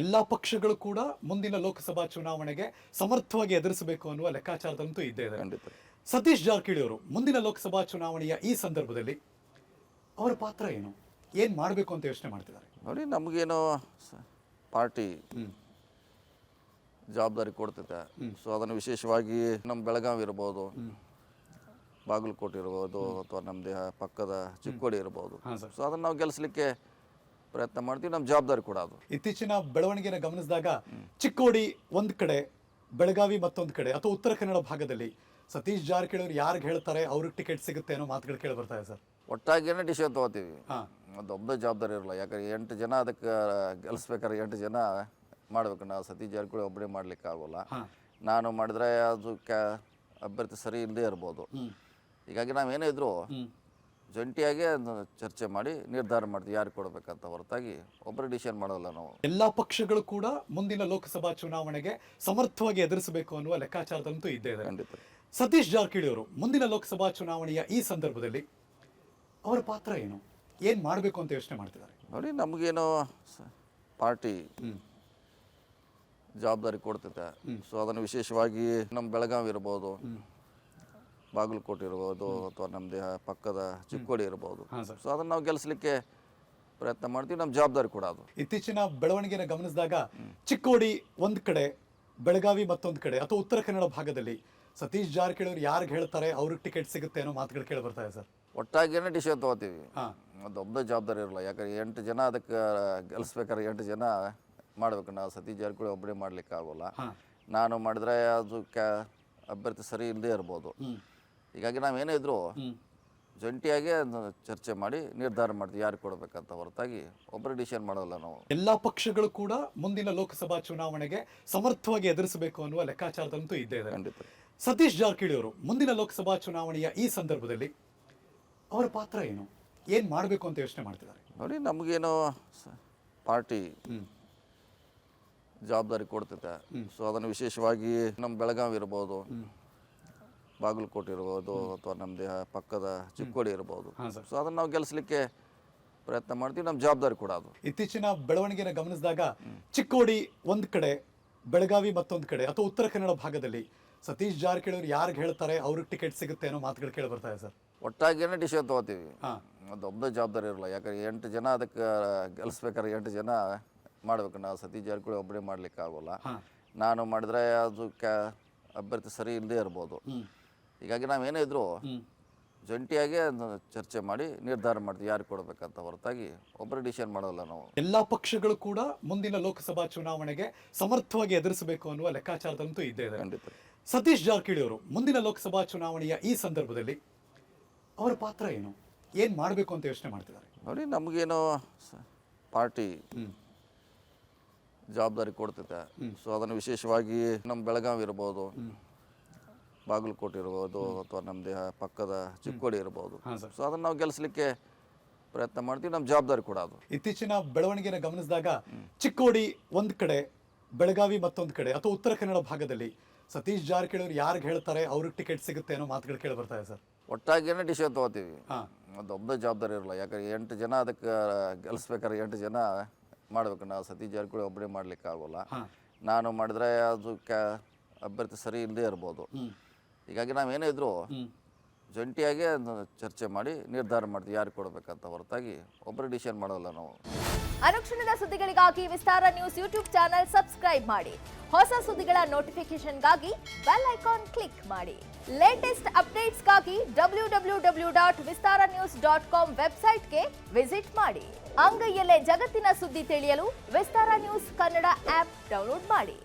ಎಲ್ಲಾ ಪಕ್ಷಗಳು ಕೂಡ ಮುಂದಿನ ಲೋಕಸಭಾ ಚುನಾವಣೆಗೆ ಸಮರ್ಥವಾಗಿ ಎದುರಿಸಬೇಕು ಅನ್ನುವ ಲೆಕ್ಕಾಚಾರದಂತೂ ಇದ್ದೇ ಇದೆ. ಸತೀಶ್ ಜಾರಕಿಹೊಳಿ ಅವರು ಮುಂದಿನ ಲೋಕಸಭಾ ಚುನಾವಣೆಯ ಈ ಸಂದರ್ಭದಲ್ಲಿ ಅವರ ಪಾತ್ರ ಏನು, ಏನ್ ಮಾಡಬೇಕು ಅಂತ ಯೋಚನೆ ಮಾಡ್ತಿದ್ದಾರೆ? ನೋಡಿ, ನಮಗೇನೋ ಪಾರ್ಟಿ ಜವಾಬ್ದಾರಿ ಕೊಡ್ತಿದೆ. ಸೊ ಅದನ್ನು ವಿಶೇಷವಾಗಿ ನಮ್ಮ ಬೆಳಗಾವಿ ಇರ್ಬೋದು, ಬಾಗಲಕೋಟೆ ಇರ್ಬೋದು, ಅಥವಾ ನಮ್ಮದೇ ಪಕ್ಕದ ಚಿಕ್ಕೋಡಿ ಇರ್ಬೋದು. ಸೊ ಅದನ್ನು ನಾವು ಗೆಲ್ಲಿಸಲಿಕ್ಕೆ ಪ್ರಯತ್ನ ಮಾಡ್ತೀವಿ. ನಮ್ಮ ಜವಾಬ್ದಾರಿ ಕೂಡ ಅದು. ಇತ್ತೀಚಿನ ಬೆಳವಣಿಗೆನ ಗಮನಿಸಿದಾಗ ಚಿಕ್ಕೋಡಿ ಒಂದ್ ಕಡೆ, ಬೆಳಗಾವಿ ಮತ್ತೊಂದು ಕಡೆ, ಅಥವಾ ಉತ್ತರ ಕನ್ನಡ ಭಾಗದಲ್ಲಿ ಸತೀಶ್ ಜಾರಕಿಹೊಳಿ ಅವರು ಯಾರಿಗೆ ಹೇಳ್ತಾರೆ ಅವ್ರಿಗೆ ಟಿಕೆಟ್ ಸಿಗುತ್ತೆ ಅನ್ನೋ ಮಾತುಗಳು ಕೇಳಿ ಬರ್ತಾ ಇದೆ ಸರ್. ಒಟ್ಟಾಗಿಯೇ ಡಿಸಿಷನ್ ತೊಗೋತೀವಿ. ಅದೊಬ್ಬ ಜವಾಬ್ದಾರಿ ಇರಲ್ಲ. ಯಾಕಂದ್ರೆ 8 ಜನ ಅದಕ್ಕೆ ಗೆಲ್ಲಿಸ್ಬೇಕಾದ್ರೆ 8 ಜನ ಮಾಡ್ಬೇಕು. ನಾವು ಸತೀಶ್ ಜಾರಕಿಹೊಳಿ ಒಬ್ಬರೇ ಮಾಡ್ಲಿಕ್ಕೆ ಆಗೋಲ್ಲ. ನಾನು ಮಾಡಿದ್ರೆ ಅದು ಅಭ್ಯರ್ಥಿ ಸರಿ ಇಲ್ಲದೆ ಇರ್ಬೋದು. ಹೀಗಾಗಿ ನಾವೇನೇ ಇದ್ರು ಜಂಟಿಯಾಗಿ ಚರ್ಚೆ ಮಾಡಿ ನಿರ್ಧಾರ ಮಾಡ್ತೀವಿ ಯಾರು ಕೊಡಬೇಕಂತ, ಹೊರತಾಗಿ ಒಬ್ಬರು ಡಿಸಿಷನ್ ಮಾಡೋಲ್ಲ ನಾವು. ಎಲ್ಲಾ ಪಕ್ಷಗಳು ಕೂಡ ಮುಂದಿನ ಲೋಕಸಭಾ ಚುನಾವಣೆಗೆ ಸಮರ್ಥವಾಗಿ ಎದುರಿಸಬೇಕು ಅನ್ನುವ ಲೆಕ್ಕಾಚಾರದಂತೂ ಇದ್ದೇ ಇದೆ. ಸತೀಶ್ ಜಾರಕಿಹೊಳಿ ಅವರು ಮುಂದಿನ ಲೋಕಸಭಾ ಚುನಾವಣೆಯ ಈ ಸಂದರ್ಭದಲ್ಲಿ ಅವರ ಪಾತ್ರ ಏನು, ಏನ್ ಮಾಡಬೇಕು ಅಂತ ಯೋಚನೆ ಮಾಡ್ತಿದ್ದಾರೆ? ನೋಡಿ, ನಮಗೇನೋ ಪಾರ್ಟಿ ಜವಾಬ್ದಾರಿ ಕೊಡ್ತಿದೆ. ಸೊ ಅದನ್ನು ವಿಶೇಷವಾಗಿ ನಮ್ಮ ಬೆಳಗಾವಿ ಇರ್ಬೋದು, ಬಾಗಲಕೋಟೆ ಇರ್ಬೋದು, ಅಥವಾ ನಮ್ಮದೇ ಪಕ್ಕದ ಚಿಕ್ಕೋಡಿ ಇರ್ಬೋದು. ಸೊ ಅದನ್ನು ನಾವು ಗೆಲ್ಲಿಸಲಿಕ್ಕೆ ಪ್ರಯತ್ನ ಮಾಡ್ತೀವಿ. ನಮ್ಮ ಜವಾಬ್ದಾರಿ ಕೂಡ ಅದು. ಇತ್ತೀಚಿನ ಬೆಳವಣಿಗೆನ ಗಮನಿಸಿದಾಗ ಚಿಕ್ಕೋಡಿ ಒಂದ್ ಕಡೆ, ಬೆಳಗಾವಿ ಮತ್ತೊಂದು ಕಡೆ, ಅಥವಾ ಉತ್ತರ ಕನ್ನಡ ಭಾಗದಲ್ಲಿ ಸತೀಶ್ ಜಾರಕಿಹೊಳಿ ಅವರು ಯಾರಿಗೆ ಹೇಳ್ತಾರೆ ಅವ್ರಿಗೆ ಟಿಕೆಟ್ ಸಿಗುತ್ತೆ ಅನ್ನೋ ಮಾತುಗಳು ಕೇಳಿ ಬರ್ತಾ ಇದೆ ಸರ್. ಒಟ್ಟಾಗಿಯೇ ಡಿಸಿಷನ್ ತೊಗೋತೀವಿ. ಅದೊಬ್ಬ ಜವಾಬ್ದಾರಿ ಇರಲ್ಲ. ಯಾಕಂದ್ರೆ 8 ಜನ ಅದಕ್ಕೆ ಗೆಲ್ಲಿಸ್ಬೇಕಾದ್ರೆ 8 ಜನ ಮಾಡ್ಬೇಕು. ನಾವು ಸತೀಶ್ ಜಾರಕಿಹೊಳಿ ಒಬ್ಬರೇ ಮಾಡ್ಲಿಕ್ಕೆ ಆಗೋಲ್ಲ. ನಾನು ಮಾಡಿದ್ರೆ ಅದು ಅಭ್ಯರ್ಥಿ ಸರಿ ಇಲ್ಲದೆ ಇರ್ಬೋದು. ಹೀಗಾಗಿ ನಾವೇನೇ ಇದ್ರು ಜಂಟಿಯಾಗಿ ಚರ್ಚೆ ಮಾಡಿ ನಿರ್ಧಾರ ಮಾಡ್ತೀವಿ ಯಾರು ಕೊಡಬೇಕಂತ, ಹೊರತಾಗಿ ಒಬ್ಬರು ಡಿಸಿಷನ್ ಮಾಡೋಲ್ಲ ನಾವು. ಎಲ್ಲಾ ಪಕ್ಷಗಳು ಕೂಡ ಮುಂದಿನ ಲೋಕಸಭಾ ಚುನಾವಣೆಗೆ ಸಮರ್ಥವಾಗಿ ಎದುರಿಸಬೇಕು ಅನ್ನುವ ಲೆಕ್ಕಾಚಾರದಂತೂ ಇದ್ದೇ ಇದೆ. ಸತೀಶ್ ಜಾರಕಿಹೊಳಿ ಅವರು ಮುಂದಿನ ಲೋಕಸಭಾ ಚುನಾವಣೆಯ ಈ ಸಂದರ್ಭದಲ್ಲಿ ಅವರ ಪಾತ್ರ ಏನು, ಏನ್ ಮಾಡಬೇಕು ಅಂತ ಯೋಚನೆ ಮಾಡ್ತಿದ್ದಾರೆ? ನೋಡಿ, ನಮಗೇನೋ ಪಾರ್ಟಿ ಜವಾಬ್ದಾರಿ ಕೊಡ್ತಿದೆ. ಸೊ ಅದನ್ನು ವಿಶೇಷವಾಗಿ ನಮ್ಮ ಬೆಳಗಾವಿ ಇರ್ಬೋದು, ಬಾಗಲಕೋಟೆ ಇರ್ಬೋದು, ಅಥವಾ ನಮ್ಮದೇ ಪಕ್ಕದ ಚಿಕ್ಕೋಡಿ ಇರ್ಬೋದು. ಸೊ ಅದನ್ನು ನಾವು ಗೆಲ್ಲಿಸಲಿಕ್ಕೆ ಪ್ರಯತ್ನ ಮಾಡ್ತೀವಿ. ನಮ್ಮ ಜವಾಬ್ದಾರಿ ಕೂಡ ಅದು. ಇತ್ತೀಚಿನ ಬೆಳವಣಿಗೆನ ಗಮನಿಸಿದಾಗ ಚಿಕ್ಕೋಡಿ ಒಂದ್ ಕಡೆ, ಬೆಳಗಾವಿ ಮತ್ತೊಂದು ಕಡೆ, ಅಥವಾ ಉತ್ತರ ಕನ್ನಡ ಭಾಗದಲ್ಲಿ ಸತೀಶ್ ಜಾರಕಿಹೊಳಿ ಅವರು ಯಾರಿಗೆ ಹೇಳ್ತಾರೆ ಅವ್ರಿಗೆ ಟಿಕೆಟ್ ಸಿಗುತ್ತೆ ಅನ್ನೋ ಮಾತುಗಳು ಕೇಳಿ ಬರ್ತಾ ಇದೆ ಸರ್. ಒಟ್ಟಾಗಿಯೇ ಡಿಸಿಷನ್ ತೊಗೋತೀವಿ. ಅದೊಬ್ಬ ಜವಾಬ್ದಾರಿ ಇರಲ್ಲ. ಯಾಕಂದ್ರೆ 8 ಜನ ಅದಕ್ಕೆ ಗೆಲ್ಲಿಸ್ಬೇಕಾದ್ರೆ 8 ಜನ ಮಾಡ್ಬೇಕು. ನಾವು ಸತೀಶ್ ಜಾರಕಿಹೊಳಿ ಒಬ್ಬರೇ ಮಾಡ್ಲಿಕ್ಕೆ ಆಗೋಲ್ಲ. ನಾನು ಮಾಡಿದ್ರೆ ಅದು ಅಭ್ಯರ್ಥಿ ಸರಿ ಇಲ್ಲದೆ ಇರ್ಬೋದು. ಹೀಗಾಗಿ ನಾವೇನೇ ಇದ್ರು ಜಂಟಿಯಾಗಿ ಚರ್ಚೆ ಮಾಡಿ ನಿರ್ಧಾರ ಮಾಡ್ತೀವಿ ಯಾರು ಕೊಡಬೇಕಂತ, ಹೊರತಾಗಿ ಒಬ್ಬರು ಡಿಸಿಷನ್ ಮಾಡೋಲ್ಲ ನಾವು. ಎಲ್ಲಾ ಪಕ್ಷಗಳು ಕೂಡ ಮುಂದಿನ ಲೋಕಸಭಾ ಚುನಾವಣೆಗೆ ಸಮರ್ಥವಾಗಿ ಎದುರಿಸಬೇಕು ಅನ್ನುವ ಲೆಕ್ಕಾಚಾರದಂತೂ ಇದ್ದೇ ಇದೆ. ಸತೀಶ್ ಜಾರಕಿಹೊಳಿ ಅವರು ಮುಂದಿನ ಲೋಕಸಭಾ ಚುನಾವಣೆಯ ಈ ಸಂದರ್ಭದಲ್ಲಿ ಅವರ ಪಾತ್ರ ಏನು, ಏನ್ ಮಾಡಬೇಕು ಅಂತ ಯೋಚನೆ ಮಾಡ್ತಿದ್ದಾರೆ? ನೋಡಿ, ನಮಗೇನೋ ಪಾರ್ಟಿ ಜವಾಬ್ದಾರಿ ಕೊಡ್ತಿದೆ. ಸೊ ಅದನ್ನು ವಿಶೇಷವಾಗಿ ನಮ್ಮ ಬೆಳಗಾವಿ ಇರ್ಬೋದು, ಬಾಗಲಕೋಟೆ ಇರ್ಬೋದು, ಅಥವಾ ನಮ್ಮದೇ ಪಕ್ಕದ ಚಿಕ್ಕೋಡಿ ಇರ್ಬೋದು. ಸೊ ಅದನ್ನು ನಾವು ಗೆಲ್ಲಿಸಲಿಕ್ಕೆ ಪ್ರಯತ್ನ ಮಾಡ್ತೀವಿ. ನಮ್ಮ ಜವಾಬ್ದಾರಿ ಕೂಡ ಅದು. ಇತ್ತೀಚಿನ ಬೆಳವಣಿಗೆನ ಗಮನಿಸಿದಾಗ ಚಿಕ್ಕೋಡಿ ಒಂದ್ ಕಡೆ, ಬೆಳಗಾವಿ ಮತ್ತೊಂದು ಕಡೆ, ಅಥವಾ ಉತ್ತರ ಕನ್ನಡ ಭಾಗದಲ್ಲಿ ಸತೀಶ್ ಜಾರಕಿಹೊಳಿ ಅವರು ಯಾರಿಗೆ ಹೇಳ್ತಾರೆ ಅವ್ರಿಗೆ ಟಿಕೆಟ್ ಸಿಗುತ್ತೆ ಅನ್ನೋ ಮಾತುಗಳು ಕೇಳಿ ಬರ್ತಾ ಇದೆ ಸರ್. ಒಟ್ಟಾಗಿಯೇ ಡಿಸಿಷನ್ ತೊಗೋತೀವಿ. ಅದೊಬ್ಬ ಜವಾಬ್ದಾರಿ ಇರಲ್ಲ. ಯಾಕಂದ್ರೆ 8 ಜನ ಅದಕ್ಕೆ ಗೆಲ್ಲಿಸ್ಬೇಕಾದ್ರೆ 8 ಜನ ಮಾಡ್ಬೇಕು. ನಾವು ಸತೀಶ್ ಜಾರಕಿಹೊಳಿ ಒಬ್ಬರೇ ಮಾಡ್ಲಿಕ್ಕೆ ಆಗೋಲ್ಲ. ನಾನು ಮಾಡಿದ್ರೆ ಅದು ಅಭ್ಯರ್ಥಿ ಸರಿ ಇಲ್ಲದೆ ಇರ್ಬೋದು. ಹೀಗಾಗಿ ನಾವೇನೇ ಇದ್ರು ಜಂಟಿಯಾಗಿ ಚರ್ಚೆ ಮಾಡಿ ನಿರ್ಧಾರ ಮಾಡ್ತೀವಿ ಯಾರು ಕೊಡಬೇಕಂತ, ಹೊರತಾಗಿ ಒಬ್ಬರು ಡಿಸಿಷನ್ ಮಾಡೋಲ್ಲ ನಾವು. ಅನುಕ್ಷಣದ ಸುದ್ದಿಗಳಿಗಾಗಿ ವಿಸ್ತಾರ ನ್ಯೂಸ್ ಯೂಟ್ಯೂಬ್ ಚಾನೆಲ್ ಸಬ್ಸ್ಕ್ರೈಬ್ ಮಾಡಿ. ಹೊಸ ಸುದ್ದಿಗಳ ನೋಟಿಫಿಕೇಶನ್ಗಾಗಿ ಬೆಲ್ ಐಕಾನ್ ಕ್ಲಿಕ್ ಮಾಡಿ. ಲೇಟೆಸ್ಟ್ ಅಪ್ಡೇಟ್ಸ್ಗಾಗಿ www.vistaranews.com ವೆಬ್ಸೈಟ್ಗೆ ವಿಸಿಟ್ ಮಾಡಿ. ಅಂಗೈಯಲ್ಲೇ ಜಗತ್ತಿನ ಸುದ್ದಿ ತಿಳಿಯಲು ವಿಸ್ತಾರ ನ್ಯೂಸ್ ಕನ್ನಡ ಆಪ್ ಡೌನ್ಲೋಡ್ ಮಾಡಿ.